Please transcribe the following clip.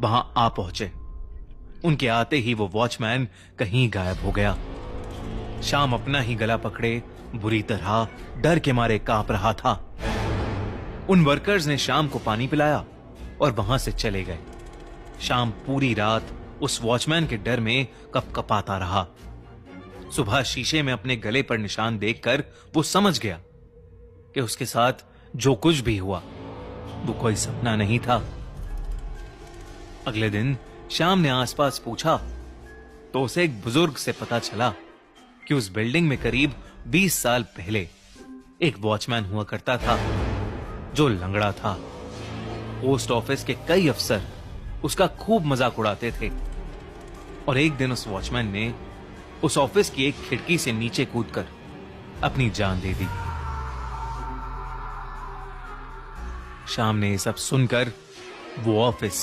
वहां आ पहुंचे। उनके आते ही वो वॉचमैन कहीं गायब हो गया। श्याम अपना ही गला पकड़े बुरी तरह डर के मारे कांप रहा था। उन वर्कर्स ने श्याम को पानी पिलाया और वहां से चले गए। श्याम पूरी रात उस वॉचमैन के डर में कपकपाता रहा। सुबह शीशे में अपने गले पर निशान देखकर वो समझ गया कि उसके साथ जो कुछ भी हुआ वो कोई सपना नहीं था। अगले दिन श्याम ने आसपास पूछा तो उसे एक बुजुर्ग से पता चला कि उस बिल्डिंग में करीब 20 साल पहले एक वॉचमैन हुआ करता था जो लंगड़ा था। पोस्ट ऑफिस के कई अफसर उसका खूब मजाक उड़ाते थे और एक दिन उस वॉचमैन ने उस ऑफिस की एक खिड़की से नीचे कूदकर अपनी जान दे दी। श्याम ने ये सब सुनकर वो ऑफिस